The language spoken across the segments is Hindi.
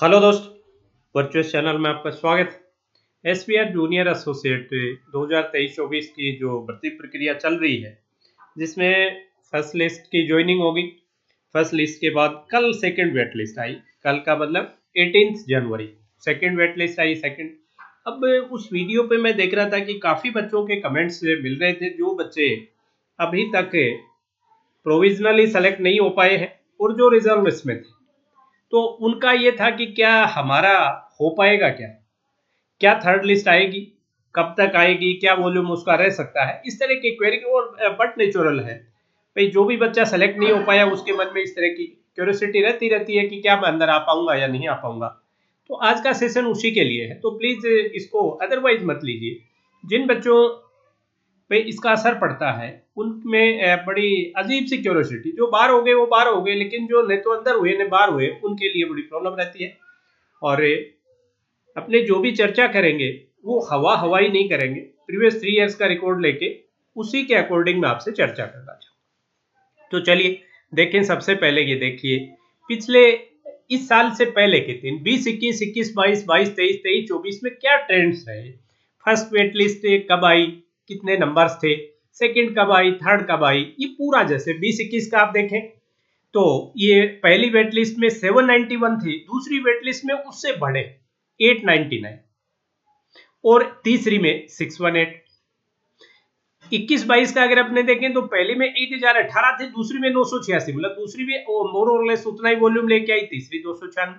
हेलो दोस्त, वर्चुअल चैनल में आपका स्वागत है। एसबीआई जूनियर एसोसिएट 2023-24 की जो भर्ती प्रक्रिया चल रही है, जिसमें फर्स्ट लिस्ट की ज्वाइनिंग होगी। फर्स्ट लिस्ट के बाद कल सेकंड वेट लिस्ट आई। कल का मतलब 18 जनवरी सेकंड वेट लिस्ट आई। सेकंड अब उस वीडियो पे मैं देख रहा था कि काफ़ी बच्चों के कमेंट्स मिल रहे थे, जो बच्चे अभी तक प्रोविजनली सेलेक्ट नहीं हो पाए हैं और जो रिजर्व लिस्ट में थे, तो उनका ये था कि क्या हमारा हो पाएगा, क्या क्या थर्ड लिस्ट आएगी, कब तक आएगी, क्या वॉल्यूम उसका रह सकता है, इस तरह की क्वेरी। और बट नेचुरल है भाई, जो भी बच्चा सेलेक्ट नहीं हो पाया उसके मन में इस तरह की क्यूरियोसिटी रहती रहती है कि क्या मैं अंदर आ पाऊंगा या नहीं आ पाऊंगा। तो आज का सेशन उसी के लिए है, तो प्लीज इसको अदरवाइज मत लीजिए। जिन बच्चों पे इसका असर पड़ता है उनमें बड़ी अजीब सी क्यूरियोसिटी, जो बाहर हो गए वो बाहर हो गए, लेकिन जो न तो अंदर हुए न बाहर हुए उनके लिए बड़ी प्रॉब्लम रहती है। और अपने जो भी चर्चा करेंगे वो हवा हवाई नहीं करेंगे, प्रीवियस 3 इयर्स का रिकॉर्ड लेके उसी के अकॉर्डिंग मैं आपसे चर्चा करना चाहूँ। तो चलिए देखें। सबसे पहले ये देखिए, पिछले इस साल से पहले के दिन 20, 21, 21, 22, 22, 23, 23, 24 में क्या ट्रेंड्स रहे। फर्स्ट वेट लिस्ट कब आई, कितने नंबर्स थे, सेकंड कब आई, थर्ड कब आई, ये पूरा जैसे 20-21 का आप देखें तो ये पहली वेट लिस्ट में 791 थी, दूसरी वेट लिस्ट में उससे बढ़े 899 और तीसरी में 618। 21-22 का अगर अपने देखें तो पहले में 1018 थे, दूसरी में 986, मतलब दूसरी भी मोर और लेस उतना ही वॉल्यूम लेके आई, तीसरी 296।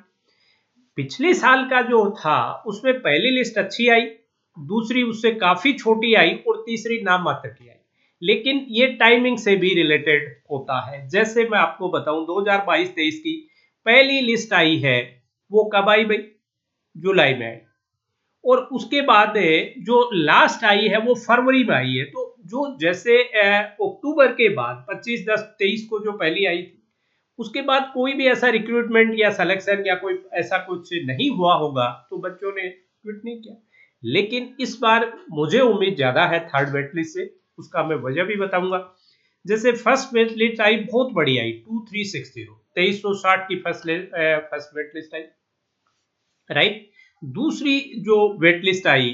पिछले साल का जो था उसमें पहली लिस्ट अच्छी आई, दूसरी उससे काफी छोटी आई और तीसरी नाम मात्र की आई। लेकिन ये टाइमिंग से भी रिलेटेड होता है। जैसे मैं आपको बताऊं, 2022-23 की पहली लिस्ट आई है वो कब आई भाई, जुलाई में आई। और उसके बाद जो लास्ट आई है वो फरवरी में आई है। तो जो जैसे अक्टूबर के बाद 25-10-23 को जो पहली आई थी, उसके बाद कोई भी ऐसा रिक्रूटमेंट या सिलेक्शन या कोई ऐसा कुछ नहीं हुआ होगा, तो बच्चों ने क्विट नहीं किया। लेकिन इस बार मुझे उम्मीद ज्यादा है थर्ड वेटलिस्ट से, उसका मैं वजह भी बताऊंगा। जैसे फर्स्ट वेटलिस्ट आई बहुत बड़ी आई, 2360 2360 की फर्स्ट वेटलिस्ट आई, राइट। दूसरी जो वेट लिस्ट आई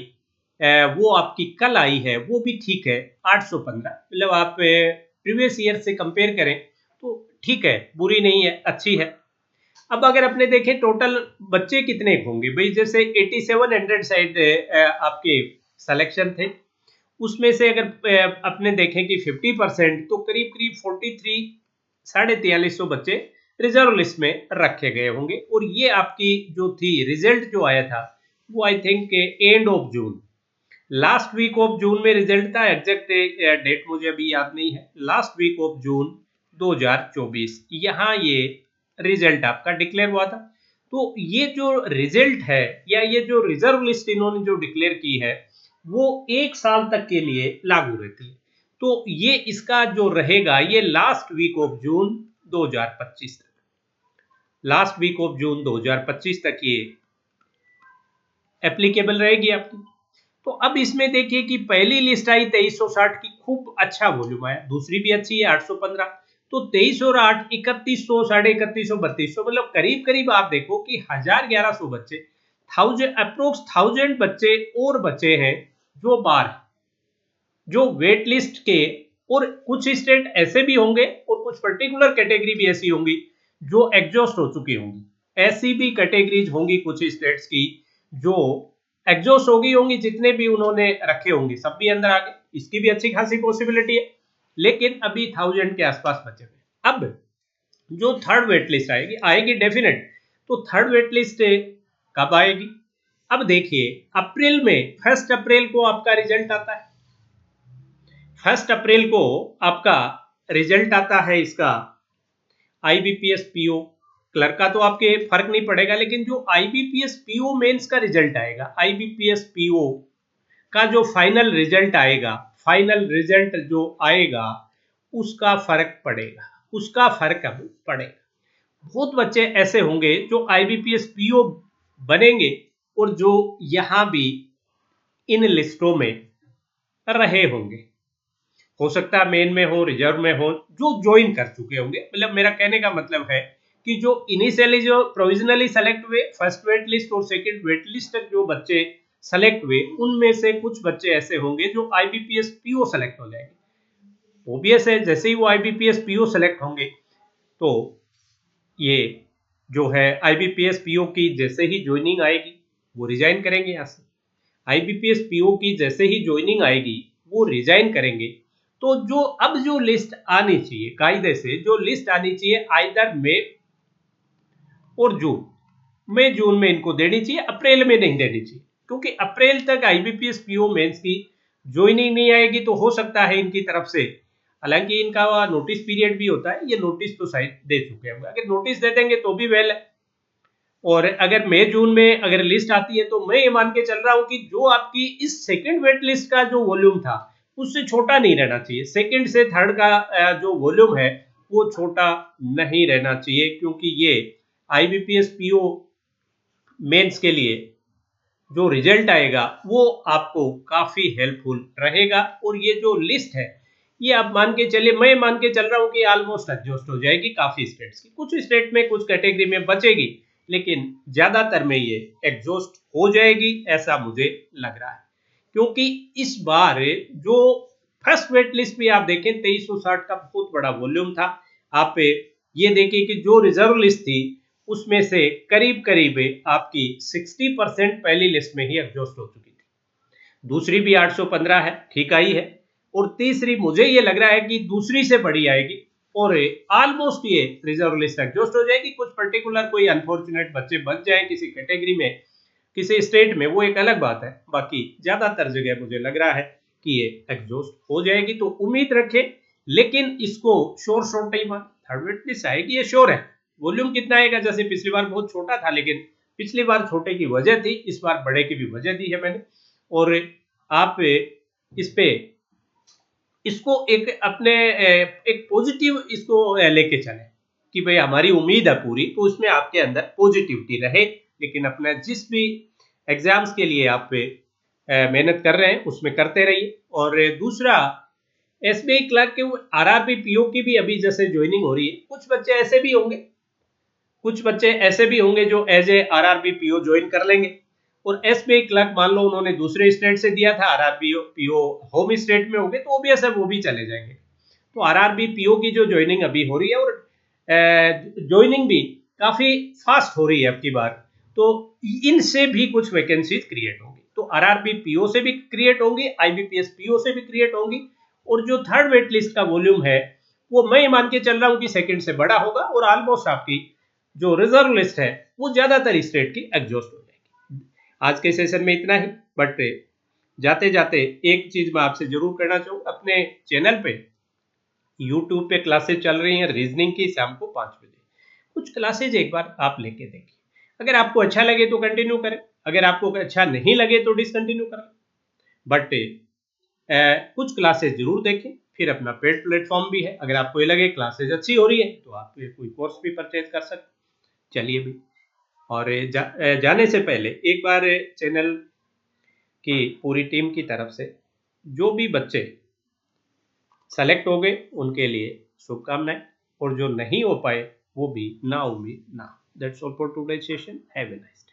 वो आपकी कल आई है, वो भी ठीक है, 815। मतलब आप प्रीवियस ईयर से कंपेयर करें तो ठीक है, बुरी नहीं है, अच्छी है। अब अगर अपने देखें टोटल बच्चे कितने होंगे भाई, जैसे 8700 साइड आपके सिलेक्शन थे, उसमें से अगर अपने देखें कि 50%, तो करीब करीब 43 4350 बच्चे रिजर्व लिस्ट में रखे गए होंगे। और ये आपकी जो थी रिजल्ट जो आया था वो I think end of June, last week of June में रिजल्ट था। एग्जैक्ट डेट मुझे अभी याद नहीं है, लास्ट वीक ऑफ जून 2024 यहाँ ये रिजल्ट आपका डिक्लेयर हुआ था। तो ये जो रिजल्ट है या ये जो रिजर्व लिस्ट इन्होंने जो डिक्लेयर की है वो 1 साल तक के लिए लागू रहती है। तो ये इसका जो रहेगा ये लास्ट वीक ऑफ जून 2025 तक, लास्ट वीक ऑफ जून 2025 तक ये एप्लीकेबल रहेगी आपकी। तो अब इसमें देखिए कि पहली लिस्ट आई 2360 की, खूब अच्छा वॉल्यूम आया, दूसरी भी अच्छी है 815। तो 23 और 8 3100, 3150, 3200, मतलब करीब करीब आप देखो कि 1100 बच्चे, 1000 बच्चे और बचे हैं जो बाहर, जो वेट लिस्ट के। और कुछ स्टेट ऐसे भी होंगे और कुछ पर्टिकुलर कैटेगरी भी ऐसी होंगी जो एग्जॉस्ट हो चुकी होंगी। ऐसी भी कैटेगरीज होंगी कुछ स्टेट्स की जो एग्जॉस्ट होगी होंगी, जितने भी उन्होंने रखे होंगे सब भी अंदर आ गए, इसकी भी अच्छी खासी पॉसिबिलिटी है। लेकिन अभी 1000 के आसपास बचे हुए। अब जो थर्ड वेट लिस्ट आएगी आएगी डेफिनेट। तो थर्ड वेट लिस्ट कब आएगी, अब देखिए अप्रैल में, 1 अप्रैल को आपका रिजल्ट आता है। 1 अप्रैल को आपका रिजल्ट आता है इसका आईबीपीएस पीओ क्लर्क का, तो आपके फर्क नहीं पड़ेगा। लेकिन जो आईबीपीएस पीओ मेंस का रिजल्ट आएगा, आईबीपीएस पीओ का जो फाइनल रिजल्ट आएगा, फाइनल रिजल्ट जो आएगा उसका फर्क पड़ेगा, उसका फर्क अब पड़ेगा। बहुत बच्चे ऐसे होंगे जो आईबीपीएस पीओ बनेंगे और जो यहां भी इन लिस्टों में रहे होंगे, हो सकता है मेन में हो, रिजर्व में हो, जो ज्वाइन कर चुके होंगे। मतलब मेरा कहने का मतलब है कि जो इनिशियली जो प्रोविजनली सेलेक्ट हुए फर्स्ट वेट लिस्ट और सेकंड वेट लिस्ट तक जो बच्चे सेलेक्ट हुए, उनमें से कुछ बच्चे ऐसे होंगे जो आईबीपीएस पीओ सेलेक्ट हो जाएंगे। ओबीएस है, जैसे ही वो आईबीपीएस पीओ सेलेक्ट होंगे तो ये जो है आईबीपीएस पीओ की जैसे ही ज्वाइनिंग आएगी वो रिजाइन करेंगे यहाँ से। आईबीपीएस पीओ की जैसे ही ज्वाइनिंग आएगी वो रिजाइन करेंगे। तो जो अब जो लिस्ट आनी चाहिए, कायदे से जो लिस्ट आनी चाहिए आइदर मई और जून, मई जून में इनको देनी चाहिए, अप्रैल में नहीं देनी चाहिए, क्योंकि अप्रैल तक आईबीपीएस पीओ मेंस की ज्वाइनिंग नहीं आएगी तो हो सकता है इनकी तरफ से, हालांकि इनका नोटिस पीरियड भी होता है, ये नोटिस तो शायद दे चुके हैं, अगर नोटिस दे देंगे तो भी वेल है। और अगर मई जून में अगर लिस्ट आती है तो मैं ये मान के चल रहा हूं कि जो आपकी इस सेकंड वेट लिस्ट का जो वॉल्यूम था उससे छोटा नहीं रहना चाहिए, सेकंड से थर्ड का जो वॉल्यूम है वो छोटा नहीं रहना चाहिए, क्योंकि ये आईबीपीएस पीओ मेंस के लिए जो रिजल्ट आएगा वो आपको काफी हेल्पफुल रहेगा। और ये जो लिस्ट है ये आप मान के चलिए, मैं मान के चल रहा हूँ कि ऑलमोस्ट एडजस्ट हो जाएगी काफी स्टेट्स की, कुछ स्टेट में कुछ कैटेगरी में बचेगी, लेकिन ज्यादातर में ये एग्जॉस्ट हो जाएगी ऐसा मुझे लग रहा है। क्योंकि इस बार जो फर्स्ट वेट लिस्ट भी आप देखें 2360 का बहुत बड़ा वॉल्यूम था। आप ये देखिए कि जो रिजर्व लिस्ट थी उसमें से करीब करीब आपकी 60% पहली लिस्ट में ही एग्जॉस्ट हो चुकी थी। दूसरी भी 815 है, ठीक आई है, और तीसरी मुझे ये लग रहा है कि दूसरी से बड़ी आएगी और ऑलमोस्ट ये रिजर्व लिस्ट एग्जॉस्ट हो जाएगी। कुछ पर्टिकुलर कोई अनफॉर्चुनेट बच्चे बच जाए किसी कैटेगरी में, किसी स्टेट में, वो एक अलग बात है, बाकी ज्यादातर जगह मुझे लग रहा है कि ये एग्जॉस्ट हो जाएगी। तो उम्मीद रखें, लेकिन इसको शोर टाइम थर्ड वेट लिस्ट आएगी, ये श्योर है। वॉल्यूम कितना आएगा, जैसे पिछली बार बहुत छोटा था, लेकिन पिछली बार छोटे की वजह थी, इस बार बड़े की भी वजह दी है मैंने। और आप इस पे इसको एक अपने एक पॉजिटिव इसको लेके चले कि भाई हमारी उम्मीद है पूरी, तो उसमें आपके अंदर पॉजिटिविटी रहे, लेकिन अपना जिस भी एग्जाम्स के लिए आप मेहनत कर रहे हैं उसमें करते रहिए। और दूसरा, एसबीआई क्लर्क के आरआरबी पीओ की भी अभी जैसे ज्वाइनिंग हो रही है, कुछ बच्चे ऐसे भी होंगे, कुछ बच्चे ऐसे भी होंगे जो as a RRB PO join कर लेंगे। और एसबीआई क्लर्क मान लो उन्होंने दूसरे स्टेट से दिया था, आरआरबी पीओ होम स्टेट में हो गए, तो ओबीएस है वो भी चले जाएंगे। तो आरआरबी पीओ की जो ज्वाइनिंग अभी हो रही है, और ज्वाइनिंग भी काफी फास्ट हो रही है अब की बार, तो इनसे भी कुछ वैकेंसीज क्रिएट होंगी। तो आरआरबी पीओ से भी क्रिएट होंगी, आईबीपीएस पीओ से भी क्रिएट होंगी। और जो थर्ड वेट लिस्ट का वॉल्यूम है वो मैं मान के चल रहा हूं कि सेकंड से बड़ा होगा, और ऑलमोस्ट आपकी जो रिजर्व लिस्ट है वो ज्यादातर स्टेट की एग्जॉस्ट हो जाएगी। आज के सेशन में इतना ही, बट जाते जाते एक चीज मैं आपसे जरूर करना चाहूंगा, अपने चैनल पे यूट्यूब पे क्लासेज चल रही हैं रीजनिंग की, शाम को 5 बजे कुछ क्लासेज एक बार आप लेके देखिए। अगर आपको अच्छा लगे तो कंटिन्यू करें, अगर आपको अच्छा नहीं लगे तो डिसकंटिन्यू करें, बट कुछ क्लासेज जरूर देखें। फिर अपना पेड प्लेटफॉर्म भी है, अगर आपको ये लगे क्लासेज अच्छी हो रही है तो आप कोई कोर्स भी परचेज कर सकते। चलिए भी, और जाने से पहले एक बार चैनल की पूरी टीम की तरफ से जो भी बच्चे सेलेक्ट हो गए उनके लिए शुभकामनाएं, और जो नहीं हो पाए वो भी ना उम्मीद ना। That's all for today session. Have a nice